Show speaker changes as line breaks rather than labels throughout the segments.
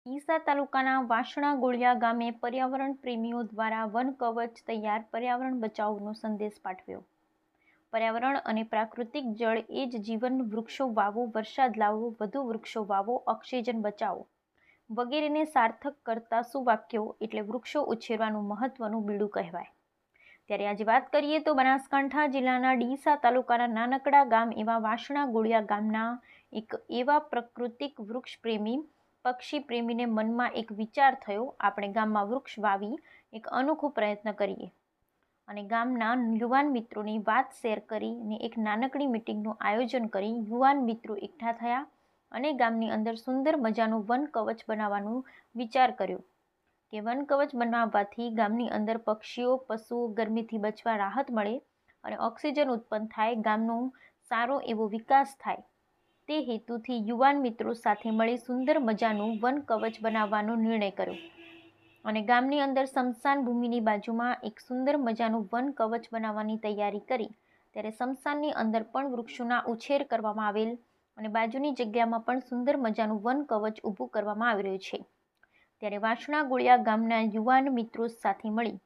ડીસા તાલુકાના વાસણા ગોળિયા ગામે પર્યાવરણ પ્રેમીઓ દ્વારા વન કવચ તૈયાર પર્યાવરણ બચાવનો સંદેશ પાઠવ્યો। પર્યાવરણ અને પ્રાકૃતિક જળ એ જ જીવન। વૃક્ષો વાવો, વરસાદ લાવો, વધુ વૃક્ષો વાવો, ઓક્સિજન બચાવો વગેરેને સાર્થક કરતા સુવાક્યો એટલે વૃક્ષો ઉછેરવાનું મહત્વનું બીડું કહેવાય। ત્યારે આજે વાત કરીએ તો બનાસકાંઠા જિલ્લાના ડીસા તાલુકાના નાનકડા ગામ એવા વાસણા ગોળિયા ગામના એક એવા પ્રાકૃતિક વૃક્ષ પ્રેમી પક્ષી પ્રેમીને મનમાં એક વિચાર થયો, આપણે ગામમાં વૃક્ષ વાવી એક અનોખો પ્રયત્ન કરીએ અને ગામના યુવાન મિત્રોની વાત શેર કરીને એક નાનકડી મીટિંગનું આયોજન કરી યુવાન મિત્રો એકઠા થયા અને ગામની અંદર સુંદર મજાનું વન કવચ બનાવવાનું વિચાર કર્યો કે વન કવચ બનાવવાથી ગામની અંદર પક્ષીઓ, પશુઓ ગરમીથી બચવા રાહત મળે અને ઓક્સિજન ઉત્પન્ન થાય, ગામનો સારો એવો વિકાસ થાય। તે હેતુથી યુવાન મિત્રો સાથે મળી સુંદર મજાનું વન કવચ બનાવવાનો નિર્ણય કર્યો અને ગામની અંદર સ્મશાન ભૂમિની બાજુમાં એક સુંદર મજાનું વન કવચ બનાવવાની તૈયારી કરી। ત્યારે સ્મશાનની અંદર પણ વૃક્ષોના ઉછેર કરવામાં આવેલ અને બાજુની જગ્યામાં પણ સુંદર મજાનું વન કવચ ઊભું કરવામાં આવી રહ્યું છે। ત્યારે વાસણા ગોળિયા ગામના યુવાન મિત્રો સાથે મળી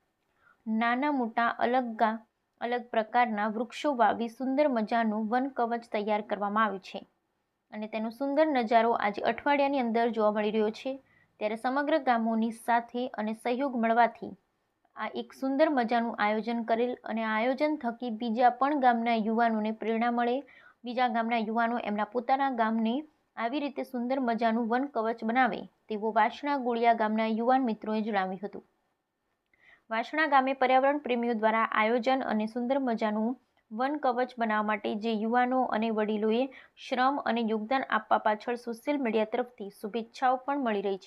નાના મોટા અલગ પ્રકારના વૃક્ષો વાવી સુંદર મજાનું વન કવચ તૈયાર કરવામાં આવ્યું છે અને તેનો સુંદર નજારો આજે અઠવાડિયાની અંદર જોવા મળી રહ્યો છે। ત્યારે સમગ્ર ગામોની સાથે અને સહયોગ મળવાથી આ એક સુંદર મજાનું આયોજન કરેલ અને આ આયોજન થકી બીજા પણ ગામના યુવાનોને પ્રેરણા મળે, બીજા ગામના યુવાનો એમના પોતાના ગામને આવી રીતે સુંદર મજાનું વન કવચ બનાવે તેવો વાસણા ગોળિયા ગામના યુવાન મિત્રોએ જણાવ્યું હતું। વાસણા ગામે પર્યાવરણ પ્રેમીઓ દ્વારા આયોજન અને સુંદર મજાનું વન કવચ બનાવવા માટે જે યુવાનો અને વડીલોએ શ્રમ અને યોગદાન આપવા પાછળ સોશિયલ મીડિયા તરફથી શુભેચ્છાઓ પણ મળી રહી છે।